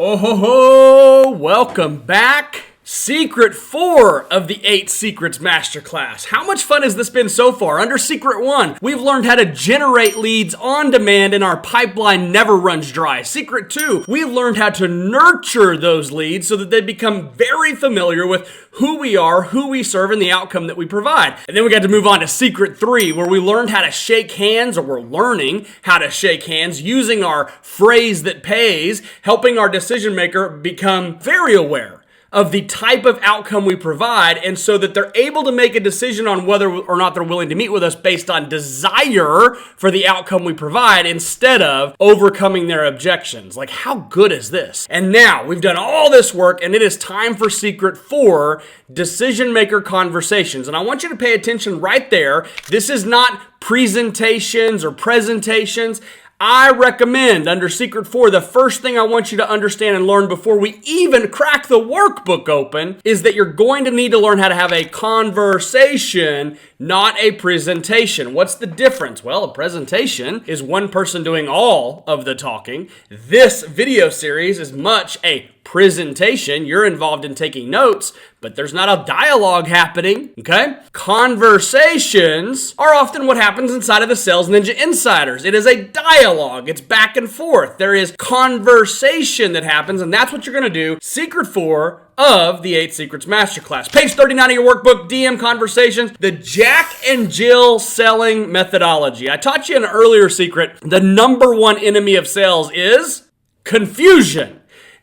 Oh ho ho! Welcome back. Secret 4 of the 8 Secrets Masterclass. How much fun has this been so far? Under Secret 1, we've learned how to generate leads on demand and our pipeline never runs dry. Secret 2, we've learned how to nurture those leads so that they become very familiar with who we are, who we serve, and the outcome that we provide. And then we got to move on to Secret 3, where we learned how to shake hands, or we're learning how to shake hands using our phrase that pays, helping our decision maker become very aware of the type of outcome we provide, and so that they're able to make a decision on whether or not they're willing to meet with us based on desire for the outcome we provide instead of overcoming their objections. Like, how good is this? And now we've done all this work, and it is time for Secret 4, decision maker conversations. And I want you to pay attention right there. This is not presentations or presentations. I recommend under Secret 4, the first thing I want you to understand and learn before we even crack the workbook open is that you're going to need to learn how to have a conversation, not a presentation. What's the difference? Well, a presentation is one person doing all of the talking. This video series is much a presentation. You're involved in taking notes, but there's not a dialogue happening, okay? Conversations are often what happens inside of the Sales Ninja Insiders. It is a dialogue. It's back and forth. There is conversation that happens, and that's what you're going to do. Secret 4 of the 8 Secrets Masterclass. Page 39 of your workbook, DM Conversations, the Jack and Jill selling methodology. I taught you an earlier secret. The number one enemy of sales is confusion.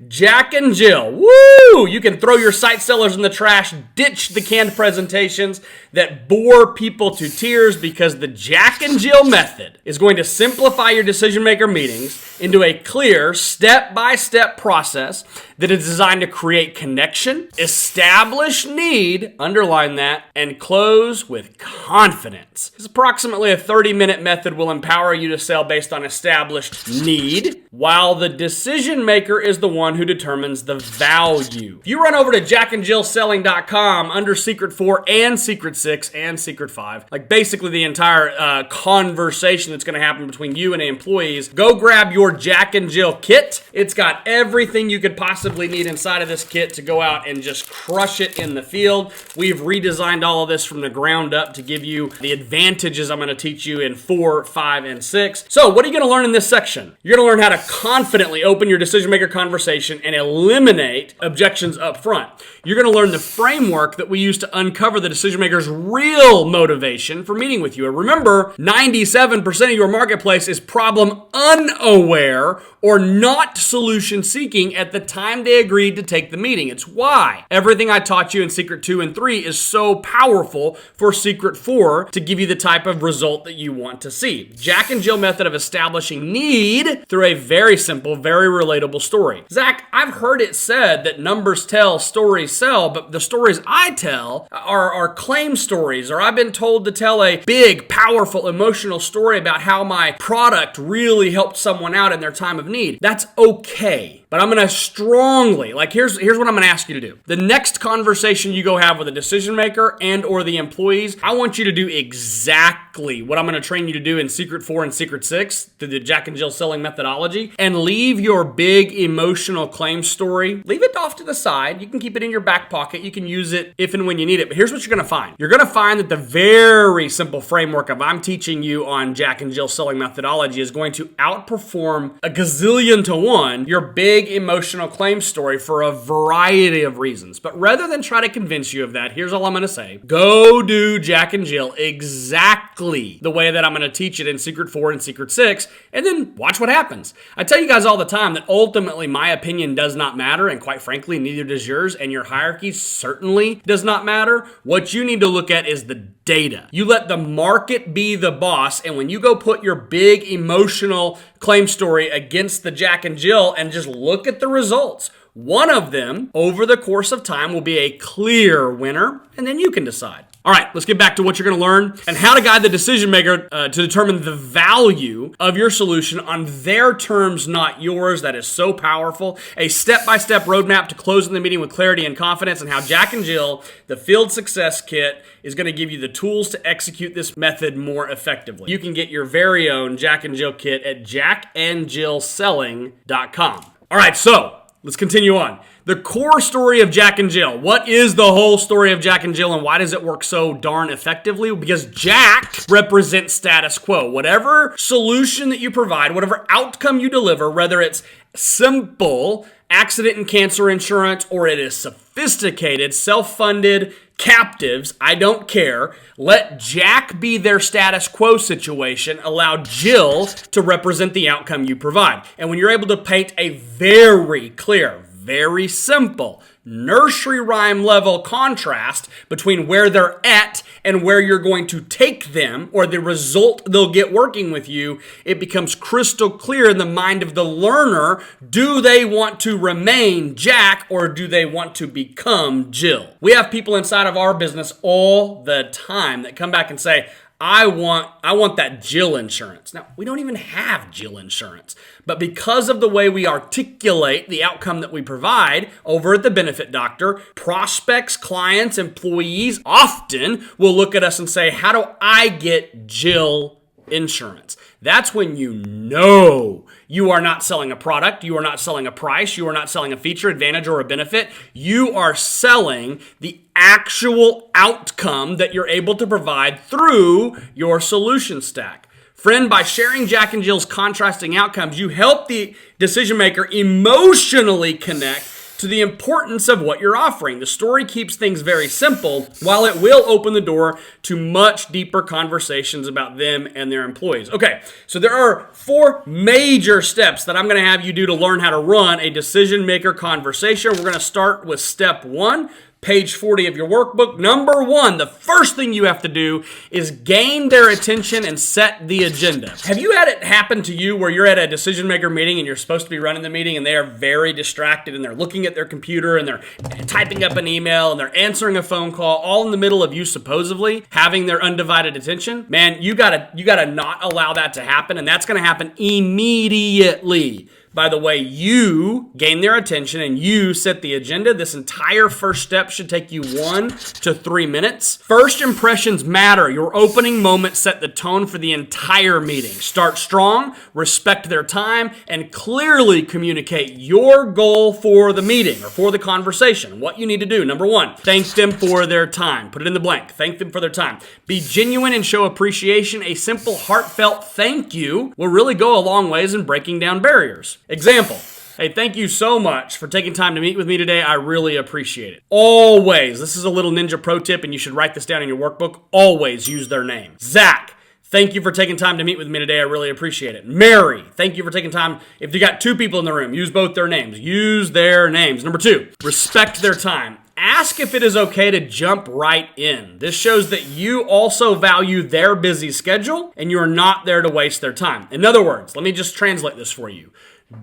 Jack and Jill, woo! You can throw your site sellers in the trash, ditch the canned presentations that bore people to tears, because the Jack and Jill method is going to simplify your decision maker meetings into a clear step-by-step process that is designed to create connection, establish need, underline that, and close with confidence. This approximately a 30-minute method will empower you to sell based on established need, while the decision maker is the one who determines the value. If you run over to jackandjillselling.com under Secret 4 and Secret 6 and Secret 5, like basically the entire conversation that's going to happen between you and the employees, go grab your Jack and Jill kit. It's got everything you could possibly need inside of this kit to go out and just crush it in the field. We've redesigned all of this from the ground up to give you the advantages I'm going to teach you in 4, 5, and 6. So what are you going to learn in this section? You're going to learn how to confidently open your decision maker conversation and eliminate objections up front. You're going to learn the framework that we use to uncover the decision maker's real motivation for meeting with you. And remember, 97% of your marketplace is problem unaware or not solution seeking at the time they agreed to take the meeting. It's why everything I taught you in Secret 2 and 3 is so powerful for Secret 4 to give you the type of result that you want to see. Jack and Jill method of establishing need through a very simple, very relatable story. Zach, I've heard it said that numbers tell, stories sell, but the stories I tell are claim stories, or I've been told to tell a big, powerful, emotional story about how my product really helped someone out in their time of need. That's okay. But I'm going to strongly, here's what I'm going to ask you to do. The next conversation you go have with a decision maker and or the employees, I want you to do exactly what I'm going to train you to do in Secret 4 and Secret 6 through the Jack and Jill selling methodology, and leave your big emotional claim story. Leave it off to the side. You can keep it in your back pocket. You can use it if and when you need it. But here's what you're going to find. You're going to find that the very simple framework of I'm teaching you on Jack and Jill selling methodology is going to outperform a gazillion to one your big emotional claim story for a variety of reasons. But rather than try to convince you of that, here's all I'm going to say. Go do Jack and Jill exactly the way that I'm going to teach it in Secret 4 and Secret 6, and then watch what happens. I tell you guys all the time that ultimately my opinion does not matter, and quite frankly, neither does yours, and your hierarchy certainly does not matter. What you need to look at is the data. You let the market be the boss, and when you go put your big emotional claim story against the Jack and Jill and just look at the results, one of them over the course of time will be a clear winner, and then you can decide. All right, let's get back to what you're going to learn and how to guide the decision maker to determine the value of your solution on their terms, not yours. That is so powerful. A step-by-step roadmap to closing the meeting with clarity and confidence, and how Jack and Jill, the Field Success Kit, is going to give you the tools to execute this method more effectively. You can get your very own Jack and Jill kit at jackandjillselling.com. All right, so let's continue on. The core story of Jack and Jill. What is the whole story of Jack and Jill, and why does it work so darn effectively? Because Jack represents status quo. Whatever solution that you provide, whatever outcome you deliver, whether it's simple accident and cancer insurance or it is sophisticated, self-funded captives, I don't care. Let Jack be their status quo situation. Allow Jill to represent the outcome you provide. And when you're able to paint a very clear, very simple, nursery rhyme level contrast between where they're at and where you're going to take them, or the result they'll get working with you, it becomes crystal clear in the mind of the learner. Do they want to remain Jack, or do they want to become Jill? We have people inside of our business all the time that come back and say, I want that Jill insurance. Now, we don't even have Jill insurance, but because of the way we articulate the outcome that we provide over at the Benefit Doctor, prospects, clients, employees often will look at us and say, how do I get Jill insurance? That's when you know you are not selling a product, you are not selling a price, you are not selling a feature, advantage, or a benefit. You are selling the actual outcome that you're able to provide through your solution stack. Friend, by sharing Jack and Jill's contrasting outcomes, you help the decision maker emotionally connect to the importance of what you're offering. The story keeps things very simple, while it will open the door to much deeper conversations about them and their employees. Okay, so there are 4 major steps that I'm going to have you do to learn how to run a decision maker conversation. We're going to start with step 1. Page 40 of your workbook. Number 1, the first thing you have to do is gain their attention and set the agenda. Have you had it happen to you where you're at a decision maker meeting and you're supposed to be running the meeting and they are very distracted and they're looking at their computer and they're typing up an email and they're answering a phone call, all in the middle of you supposedly having their undivided attention? Man, you gotta not allow that to happen, and that's gonna happen immediately. By the way, you gain their attention and you set the agenda. This entire first step should take you 1 to 3 minutes. First impressions matter. Your opening moment set the tone for the entire meeting. Start strong, respect their time, and clearly communicate your goal for the meeting or for the conversation. What you need to do. Number 1, thank them for their time. Put it in the blank. Thank them for their time. Be genuine and show appreciation. A simple, heartfelt thank you will really go a long ways in breaking down barriers. Example, hey, thank you so much for taking time to meet with me today. I really appreciate it. Always, this is a little ninja pro tip and you should write this down in your workbook. Always use their name. Zach, thank you for taking time to meet with me today. I really appreciate it. Mary, thank you for taking time. If you got 2 people in the room, use both their names. Use their names. Number 2, respect their time. Ask if it is okay to jump right in. This shows that you also value their busy schedule and you are not there to waste their time. In other words, let me just translate this for you.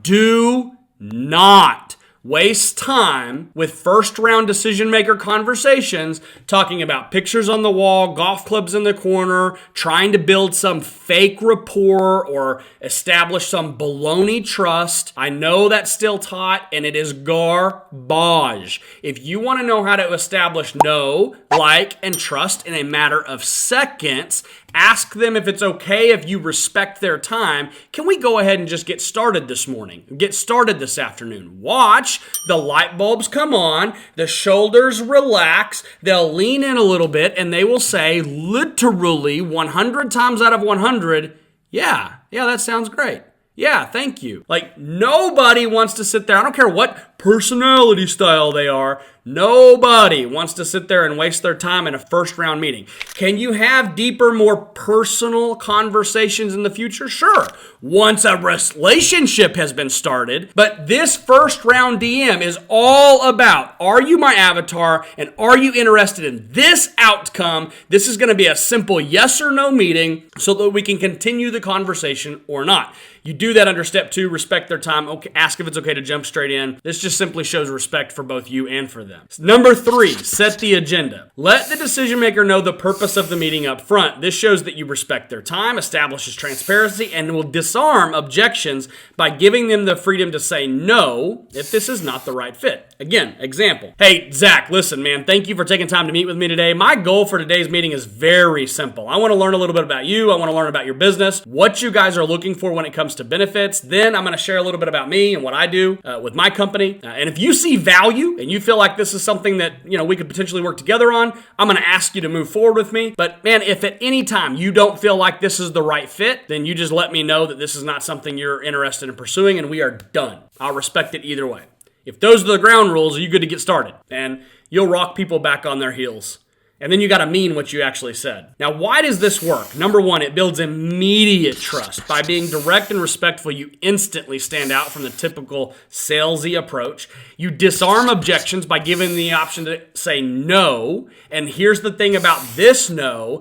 Do not waste time with first round decision maker conversations talking about pictures on the wall, golf clubs in the corner, trying to build some fake rapport or establish some baloney trust. I know that's still taught and it is garbage. If you want to know how to establish know, like, and trust in a matter of seconds, ask them if it's okay if you respect their time. Can we go ahead and just get started this morning? Get started this afternoon. Watch the light bulbs come on, the shoulders relax, they'll lean in a little bit, and they will say literally 100 times out of 100, yeah, that sounds great. Yeah, thank you. Like, nobody wants to sit there. I don't care what personality style they are. Nobody wants to sit there and waste their time in a first round meeting. Can you have deeper, more personal conversations in the future? Sure. Once a relationship has been started. But this first round DM is all about, are you my avatar and are you interested in this outcome? This is going to be a simple yes or no meeting so that we can continue the conversation or not. You do that under step 2, respect their time. Okay, ask if it's okay to jump straight in. This just simply shows respect for both you and for them. them. Number 3, set the agenda. Let the decision maker know the purpose of the meeting up front. This shows that you respect their time, establishes transparency, and will disarm objections by giving them the freedom to say no if this is not the right fit. Again, example. Hey, Zach, listen, man, thank you for taking time to meet with me today. My goal for today's meeting is very simple. I want to learn a little bit about you. I want to learn about your business, what you guys are looking for when it comes to benefits. Then I'm going to share a little bit about me and what I do with my company. And if you see value and you feel like this is something that, we could potentially work together on, I'm going to ask you to move forward with me. But man, if at any time you don't feel like this is the right fit, then you just let me know that this is not something you're interested in pursuing, and we are done. I'll respect it either way. If those are the ground rules, are you good to get started? And you'll rock people back on their heels. And then you got to mean what you actually said. Now, why does this work? Number 1, it builds immediate trust. By being direct and respectful, you instantly stand out from the typical salesy approach. You disarm objections by giving the option to say no. And here's the thing about this no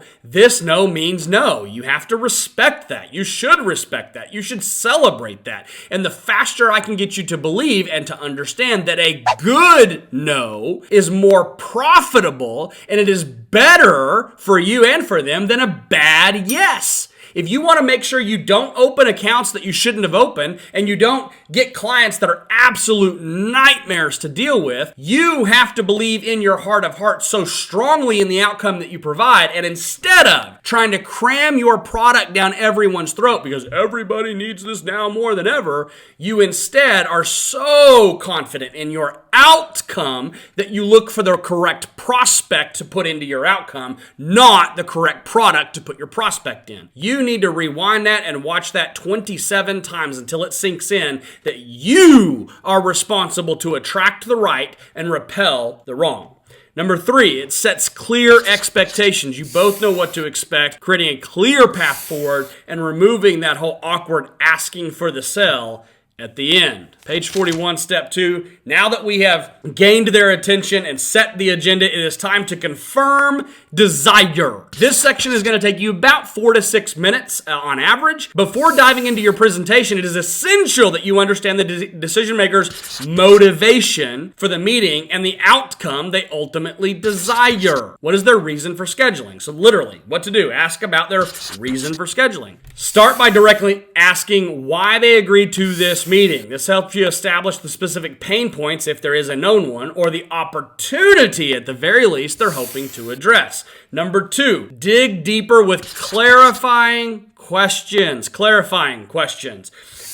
means no. You have to respect that. You should respect that. You should celebrate that. And the faster I can get you to believe and to understand that a good no is more profitable and it is better for you and for them than a bad yes. If you want to make sure you don't open accounts that you shouldn't have opened and you don't get clients that are absolute nightmares to deal with, you have to believe in your heart of hearts so strongly in the outcome that you provide. And instead of trying to cram your product down everyone's throat because everybody needs this now more than ever, you instead are so confident in your outcome that you look for the correct prospect to put into your outcome, not the correct product to put your prospect in. You need to rewind that and watch that 27 times until it sinks in that you are responsible to attract the right and repel the wrong. Number 3, it sets clear expectations. You both know what to expect, creating a clear path forward and removing that whole awkward asking for the sell at the end. Page 41, step 2. Now that we have gained their attention and set the agenda, it is time to confirm desire. This section is going to take you about 4 to 6 minutes on average. Before diving into your presentation, it is essential that you understand the decision maker's motivation for the meeting and the outcome they ultimately desire. What is their reason for scheduling? So literally, what to do? Ask about their reason for scheduling. Start by directly asking why they agreed to this meeting. This helps you establish the specific pain points, if there is a known one, or the opportunity at the very least they're hoping to address. Number 2, dig deeper with clarifying questions.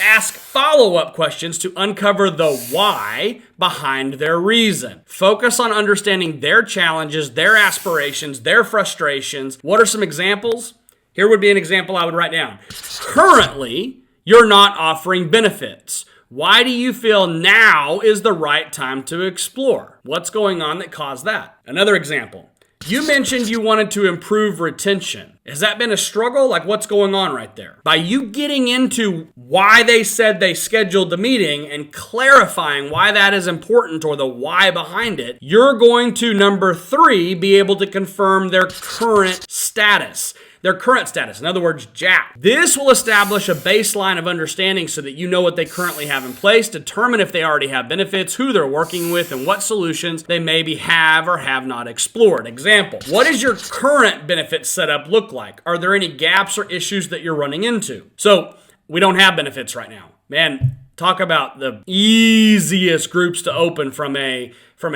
Ask follow-up questions to uncover the why behind their reason. Focus on understanding their challenges, their aspirations, their frustrations. What are some examples? Here would be an example I would write down. Currently, you're not offering benefits. Why do you feel now is the right time to explore? What's going on that caused that? Another example. You mentioned you wanted to improve retention. Has that been a struggle? Like, what's going on right there? By you getting into why they said they scheduled the meeting and clarifying why that is important or the why behind it, you're going to, number 3, be able to confirm their current status. In other words, Jack. This will establish a baseline of understanding so that you know what they currently have in place, determine if they already have benefits, who they're working with, and what solutions they maybe have or have not explored. Example, what does your current benefit setup look like? Are there any gaps or issues that you're running into? So, we don't have benefits right now. Man, talk about the easiest groups to open from a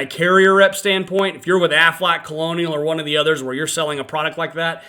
carrier rep standpoint. If you're with Aflac, Colonial, or one of the others where you're selling a product like that,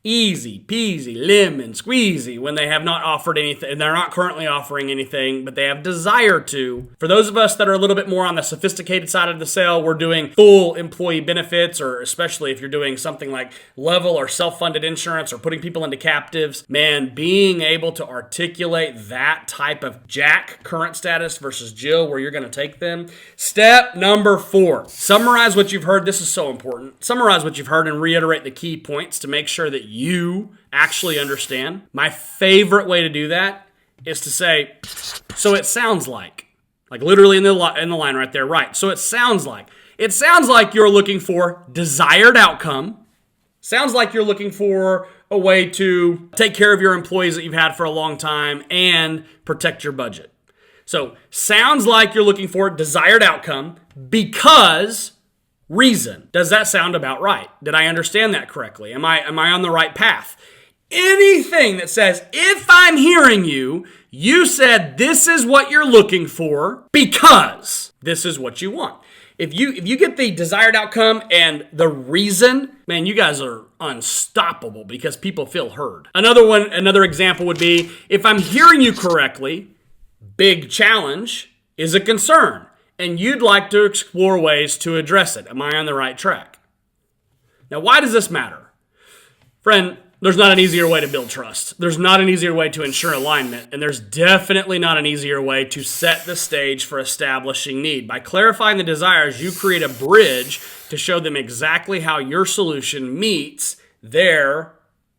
easy peasy, lemon squeezy when they have not offered anything, and they're not currently offering anything, but they have desire to. For those of us that are a little bit more on the sophisticated side of the sale, we're doing full employee benefits, or especially if you're doing something like level or self-funded insurance or putting people into captives. Man, being able to articulate that type of Jack current status versus Jill where you're going to take them. Step number 4, summarize what you've heard. This is so important. Summarize what you've heard and reiterate the key points to make sure that you actually understand. My favorite way to do that is to say, so it sounds like literally in the line right there, right? So it sounds like you're looking for desired outcome. Sounds like you're looking for a way to take care of your employees that you've had for a long time and protect your budget. So sounds like you're looking for desired outcome because reason. Does that sound about right? Did I understand that correctly? Am I on the right path? Anything that says, if I'm hearing you, you said this is what you're looking for because this is what you want. If you get the desired outcome and the reason, man, you guys are unstoppable because people feel heard. Another example would be, if I'm hearing you correctly, big challenge is a concern and you'd like to explore ways to address it. Am I on the right track? Now, why does this matter? Friend, there's not an easier way to build trust. There's not an easier way to ensure alignment, and there's definitely not an easier way to set the stage for establishing need. By clarifying the desires, you create a bridge to show them exactly how your solution meets their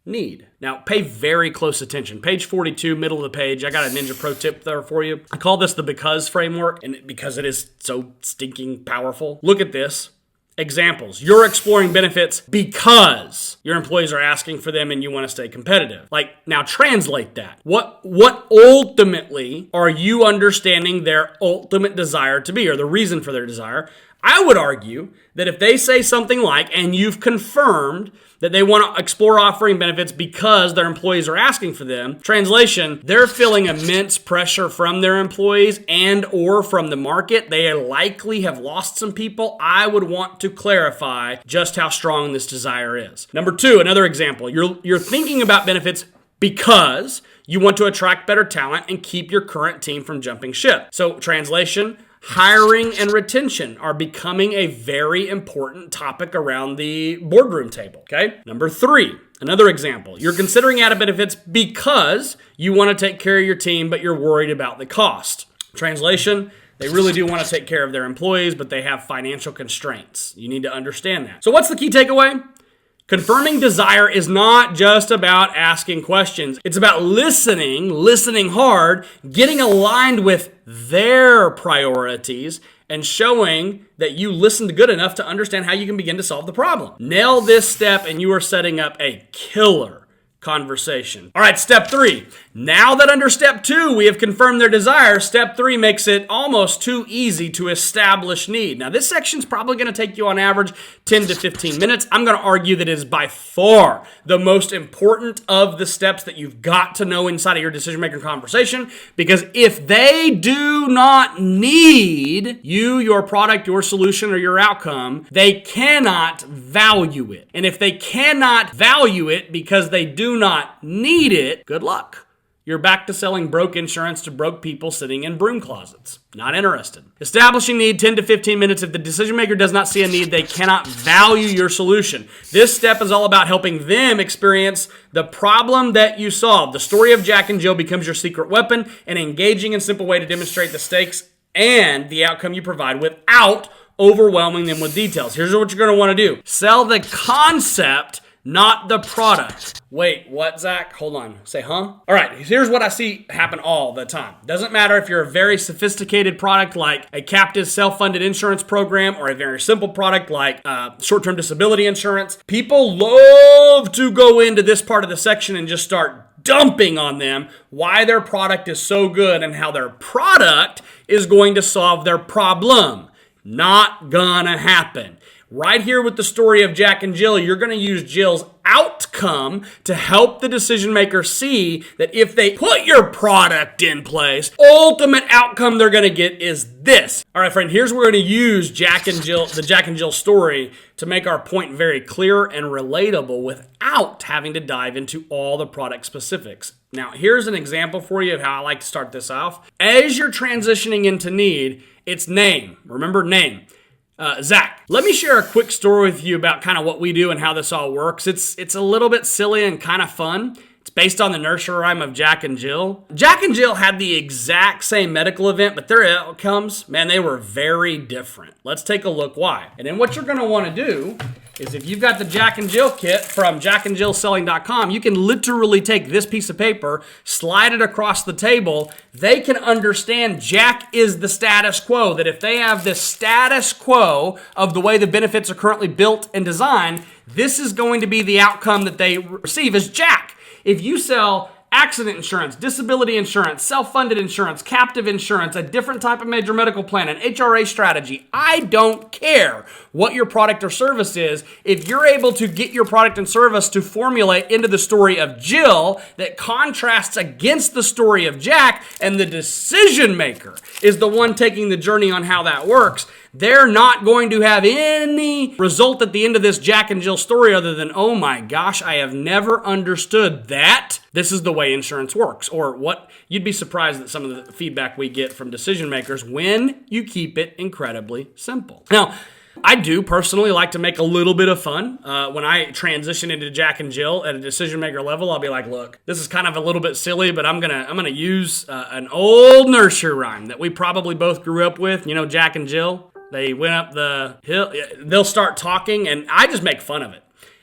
need. Now, pay very close attention. Page 42, middle of the page, I got a ninja pro tip there for you. I call this the because framework, and because it is so stinking powerful. Look at this. Examples. You're exploring benefits because your employees are asking for them and you want to stay competitive. Now translate that. What ultimately are you understanding their ultimate desire to be, or the reason for their desire? I would argue that if they say something like, and you've confirmed that they want to explore offering benefits because their employees are asking for them, translation, they're feeling immense pressure from their employees and or from the market. They likely have lost some people. I would want to clarify just how strong this desire is. Number two, another example, you're thinking about benefits because you want to attract better talent and keep your current team from jumping ship. So translation, hiring and retention are becoming a very important topic around the boardroom table, okay? Number three, another example. You're considering added benefits because you want to take care of your team, but you're worried about the cost. Translation, they really do want to take care of their employees, but they have financial constraints. You need to understand that. So what's the key takeaway? Confirming desire is not just about asking questions. It's about listening hard, getting aligned with their priorities, and showing that you listened good enough to understand how you can begin to solve the problem. Nail this step and you are setting up a killer conversation. All right, step three. Now that under step two, we have confirmed their desire, step three makes it almost too easy to establish need. Now, this section's probably going to take you on average 10 to 15 minutes. I'm going to argue that it is by far the most important of the steps that you've got to know inside of your decision-making conversation, because if they do not need you, your product, your solution, or your outcome, they cannot value it. And if they cannot value it because they do not need it, good luck. You're back to selling broke insurance to broke people sitting in broom closets. Not interested. Establishing need, 10 to 15 minutes. If the decision maker does not see a need, they cannot value your solution. This step is all about helping them experience the problem that you solve. The story of Jack and Jill becomes your secret weapon, an engaging and simple way to demonstrate the stakes and the outcome you provide without overwhelming them with details. Here's what you're going to want to do. Sell the concept, not the product. Wait, what, Zach? Hold on. Say, huh? All right, here's what I see happen all the time. Doesn't matter if you're a very sophisticated product like a captive self-funded insurance program or a very simple product like short-term disability insurance. People love to go into this part of the section and just start dumping on them why their product is so good and how their product is going to solve their problem. Not gonna happen. Right here with the story of Jack and Jill, you're going to use Jill's outcome to help the decision maker see that if they put your product in place, ultimate outcome they're going to get is this. All right, friend, here's where we're going to use the Jack and Jill story to make our point very clear and relatable without having to dive into all the product specifics. Now, here's an example for you of how I like to start this off. As you're transitioning into need, it's name. Remember, name. Zach, let me share a quick story with you about kind of what we do and how this all works. It's a little bit silly and kind of fun. It's based on the nursery rhyme of Jack and Jill. Jack and Jill had the exact same medical event, but their outcomes, man, they were very different. Let's take a look why. And then what you're going to want to do is if you've got the Jack and Jill kit from jackandjillselling.com, you can literally take this piece of paper, slide it across the table. They can understand Jack is the status quo, that if they have the status quo of the way the benefits are currently built and designed, this is going to be the outcome that they receive as Jack. If you sell accident insurance, disability insurance, self-funded insurance, captive insurance, a different type of major medical plan, an HRA strategy. I don't care what your product or service is. If you're able to get your product and service to formulate into the story of Jill that contrasts against the story of Jack, and the decision maker is the one taking the journey on how that works, they're not going to have any result at the end of this Jack and Jill story other than, oh my gosh, I have never understood that this is the way insurance works. Or what, you'd be surprised at some of the feedback we get from decision makers when you keep it incredibly simple. Now, I do personally like to make a little bit of fun. When I transition into Jack and Jill at a decision maker level, I'll be like, look, this is kind of a little bit silly, but I'm gonna use an old nursery rhyme that we probably both grew up with. You know, Jack and Jill, they went up the hill. They'll start talking, and I just make fun of it.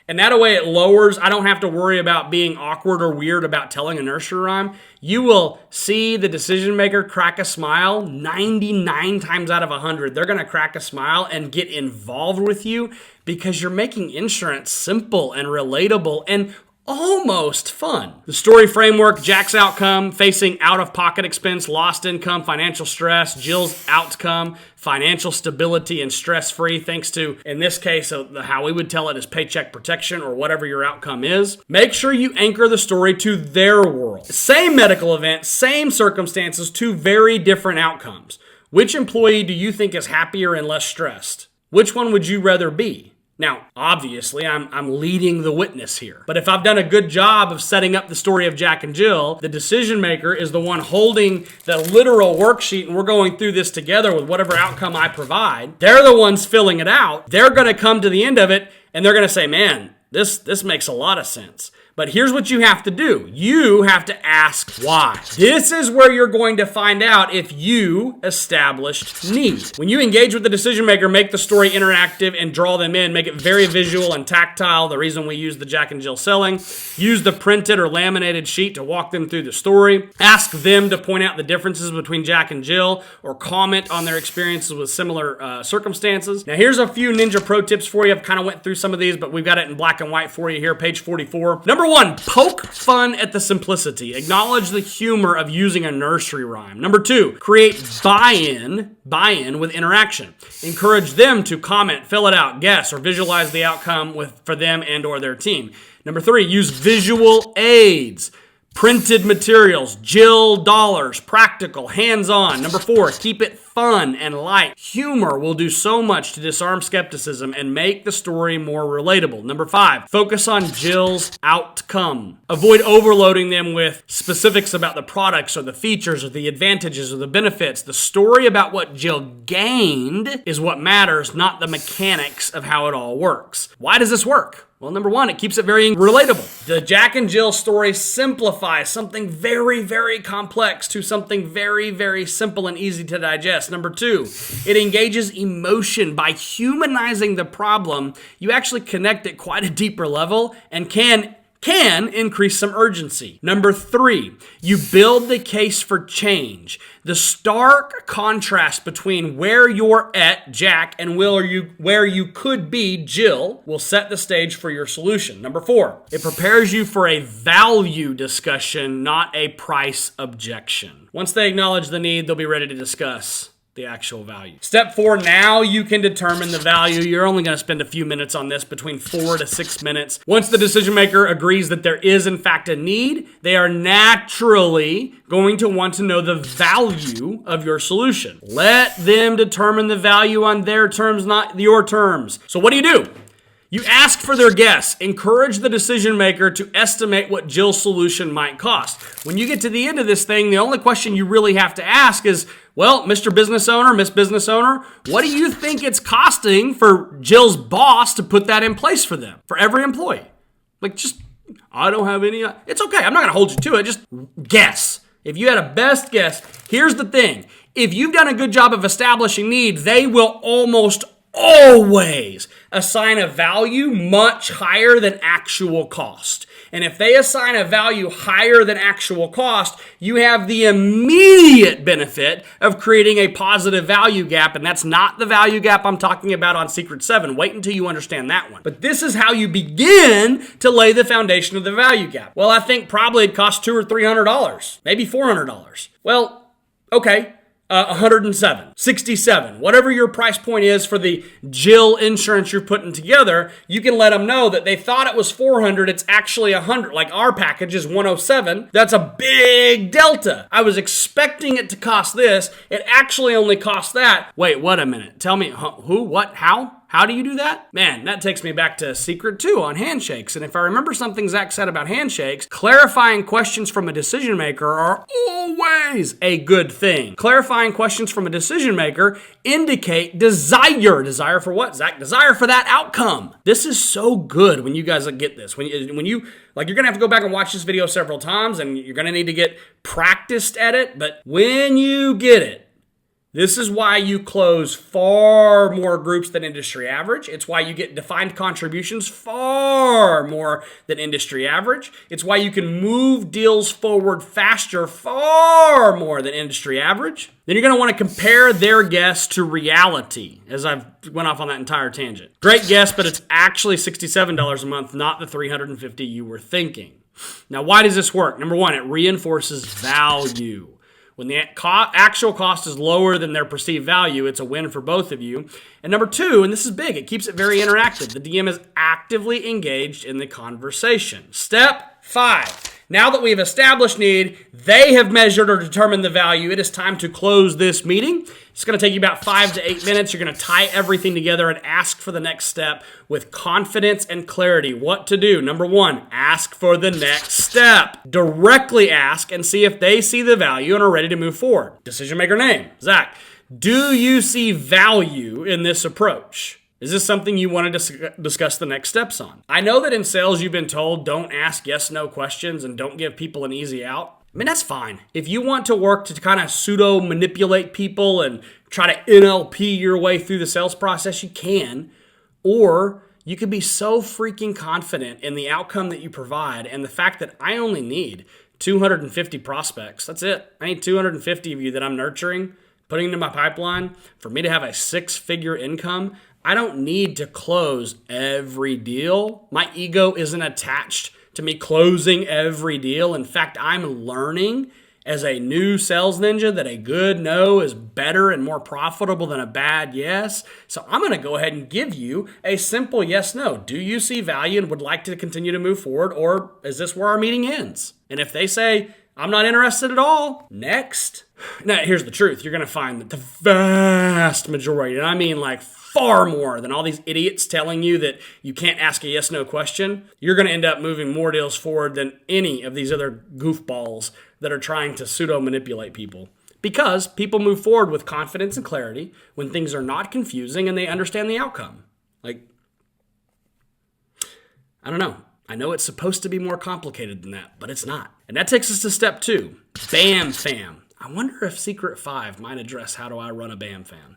And that way it lowers, I don't have to worry about being awkward or weird about telling a nursery rhyme. You will see the decision maker crack a smile 99 times out of 100. They're going to crack a smile and get involved with you because you're making insurance simple and relatable and almost fun. The story framework, Jack's outcome, facing out-of-pocket expense, lost income, financial stress. Jill's outcome, financial stability and stress-free, thanks to, in this case, how we would tell it is paycheck protection or whatever your outcome is. Make sure you anchor the story to their world. Same medical event, same circumstances, two very different outcomes. Which employee do you think is happier and less stressed? Which one would you rather be? Now, obviously, I'm leading the witness here. But if I've done a good job of setting up the story of Jack and Jill, the decision maker is the one holding the literal worksheet, and we're going through this together with whatever outcome I provide. They're the ones filling it out. They're going to come to the end of it, and they're going to say, man, this makes a lot of sense. But here's what you have to do. You have to ask why. This is where you're going to find out if you established need. When you engage with the decision maker, make the story interactive and draw them in. Make it very visual and tactile. The reason we use the Jack and Jill selling. Use the printed or laminated sheet to walk them through the story. Ask them to point out the differences between Jack and Jill or comment on their experiences with similar circumstances. Now, here's a few ninja pro tips for you. I've kind of went through some of these, but we've got it in black and white for you here, page 44. Number one, poke fun at the simplicity. Acknowledge the humor of using a nursery rhyme. Number two, create buy-in with interaction. Encourage them to comment, fill it out, guess, or visualize the outcome for them and or their team. Number three, use visual aids. Printed materials, Jill dollars, practical, hands-on. Number four, keep it fun and light. Humor will do so much to disarm skepticism and make the story more relatable. Number five, focus on Jill's outcome. Avoid overloading them with specifics about the products or the features or the advantages or the benefits. The story about what Jill gained is what matters, not the mechanics of how it all works. Why does this work? Well, number one, it keeps it very relatable. The Jack and Jill story simplifies something very, very complex to something very, very simple and easy to digest. Number two, it engages emotion. By humanizing the problem, you actually connect at quite a deeper level and can increase some urgency. Number three, you build the case for change. The stark contrast between where you're at, Jack, and where you could be, Jill, will set the stage for your solution. Number four, it prepares you for a value discussion, not a price objection. Once they acknowledge the need, they'll be ready to discuss the actual value. Step four, now you can determine the value. You're only going to spend a few minutes on this, between 4 to 6 minutes. Once the decision maker agrees that there is in fact a need, they are naturally going to want to know the value of your solution. Let them determine the value on their terms, not your terms. So what do? You ask for their guess. Encourage the decision maker to estimate what Jill's solution might cost. When you get to the end of this thing, the only question you really have to ask is, well, Mr. Business Owner, Miss Business Owner, what do you think it's costing for Jill's boss to put that in place for them, for every employee? I don't have any, it's okay. I'm not going to hold you to it. Just guess. If you had a best guess, here's the thing. If you've done a good job of establishing need, they will almost always assign a value much higher than actual cost. And if they assign a value higher than actual cost, you have the immediate benefit of creating a positive value gap. And that's not the value gap I'm talking about on Secret 7. Wait until you understand that one. But this is how you begin to lay the foundation of the value gap. Well, I think probably it costs $200 or $300, maybe $400. Well, okay. 107, 67, whatever your price point is for the Jill insurance you're putting together, you can let them know that they thought it was 400, it's actually 100. Like our package is 107. That's a big delta. I was expecting it to cost this. It actually only costs that. Wait, what a minute. Tell me who, what, how? How do you do that? Man, that takes me back to Secret 2 on handshakes. And if I remember something Zach said about handshakes, clarifying questions from a decision maker are always a good thing. Clarifying questions from a decision maker indicate desire. Desire for what, Zach? Desire for that outcome. This is so good when you guys get this. When you like, you're going to have to go back and watch this video several times, and you're going to need to get practiced at it. But when you get it, this is why you close far more groups than industry average. It's why you get defined contributions far more than industry average. It's why you can move deals forward faster far more than industry average. Then you're going to want to compare their guess to reality, as I've went off on that entire tangent. Great guess, but it's actually $67 a month, not the $350 you were thinking. Now, why does this work? Number one, it reinforces value. When the actual cost is lower than their perceived value, it's a win for both of you. And number two, and this is big, it keeps it very interactive. The DM is actively engaged in the conversation. Step 5. Now that we've established need, they have measured or determined the value, it is time to close this meeting. It's going to take you about 5 to 8 minutes. You're going to tie everything together and ask for the next step with confidence and clarity. What to do? Number one, ask for the next step. Directly ask and see if they see the value and are ready to move forward. Decision maker name, Zach. Do you see value in this approach? Is this something you want to discuss the next steps on? I know that in sales you've been told don't ask yes/no questions and don't give people an easy out. I mean, that's fine. If you want to work to kind of pseudo manipulate people and try to NLP your way through the sales process, you can. Or you could be so freaking confident in the outcome that you provide and the fact that I only need 250 prospects. That's it. I need 250 of you that I'm nurturing, putting into my pipeline for me to have a 6-figure income. I don't need to close every deal. My ego isn't attached to me closing every deal. In fact, I'm learning as a new sales ninja that a good no is better and more profitable than a bad yes. So I'm going to go ahead and give you a simple yes/no. Do you see value and would like to continue to move forward, or is this where our meeting ends? And if they say, I'm not interested at all, next. Now, here's the truth. You're going to find that the vast majority, and I mean like far more than all these idiots telling you that you can't ask a yes/no question, you're going to end up moving more deals forward than any of these other goofballs that are trying to pseudo-manipulate people. Because people move forward with confidence and clarity when things are not confusing and they understand the outcome. Like, I don't know. I know it's supposed to be more complicated than that, but it's not. And that takes us to step 2, BAM FAM. I wonder if Secret 5 might address how do I run a BAM FAM.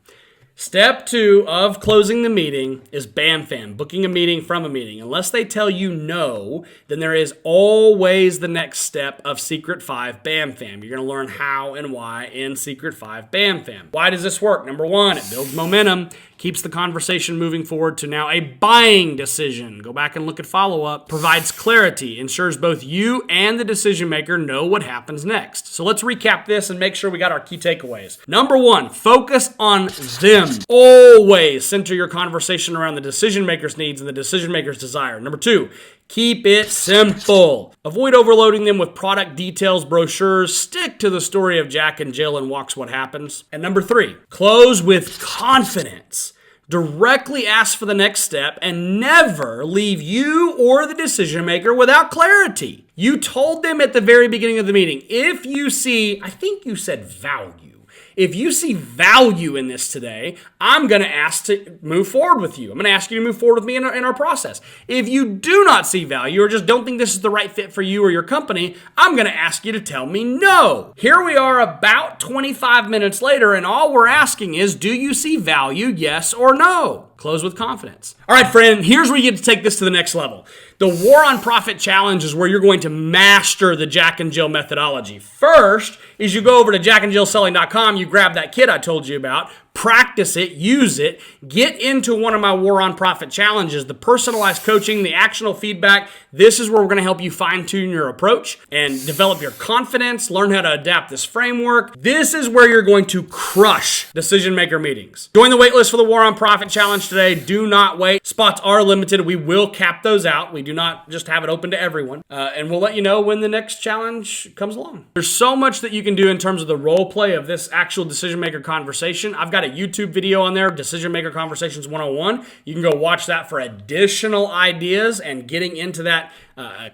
Step 2 of closing the meeting is BAM FAM, booking a meeting from a meeting. Unless they tell you no, then there is always the next step of Secret 5 BAM FAM. You're going to learn how and why in Secret 5 BAM FAM. Why does this work? Number 1, it builds momentum, keeps the conversation moving forward to now a buying decision. Go back and look at follow-up. Provides clarity, ensures both you and the decision maker know what happens next. So let's recap this and make sure we got our key takeaways. Number 1, focus on them. Always center your conversation around the decision maker's needs and the decision maker's desire. Number 2, keep it simple. Avoid overloading them with product details, brochures. Stick to the story of Jack and Jill and watch what happens. And number 3, close with confidence. Directly ask for the next step and never leave you or the decision maker without clarity. You told them at the very beginning of the meeting, if you see, I think you said value. If you see value in this today, I'm going to ask to move forward with you. I'm going to ask you to move forward with me in our process. If you do not see value or just don't think this is the right fit for you or your company, I'm going to ask you to tell me no. Here we are about 25 minutes later, and all we're asking is, do you see value, yes or no? Close with confidence. All right, friend, here's where you get to take this to the next level. The War on Profit Challenge is where you're going to master the Jack and Jill methodology. First is you go over to jackandjillselling.com, you grab that kit I told you about, practice it, use it, get into one of my War on Profit challenges, the personalized coaching, the actionable feedback. This is where we're going to help you fine-tune your approach and develop your confidence, learn how to adapt this framework. This is where you're going to crush decision maker meetings. Join the waitlist for the War on Profit challenge today. Do not wait. Spots are limited. We will cap those out. We do not just have it open to everyone. And we'll let you know when the next challenge comes along. There's so much that you can do in terms of the role play of this actual decision maker conversation. I've got a YouTube video on there, Decision Maker Conversations 101. You can go watch that for additional ideas and getting into that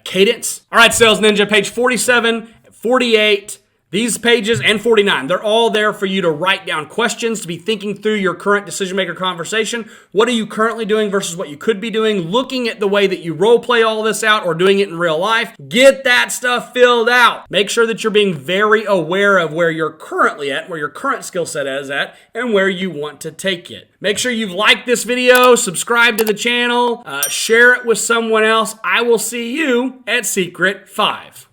cadence. All right, Sales Ninja, page 47, 48, these pages, and 49, they're all there for you to write down questions, to be thinking through your current decision maker conversation. What are you currently doing versus what you could be doing? Looking at the way that you role play all this out or doing it in real life. Get that stuff filled out. Make sure that you're being very aware of where you're currently at, where your current skill set is at, and where you want to take it. Make sure you've liked this video, subscribe to the channel, share it with someone else. I will see you at Secret 5.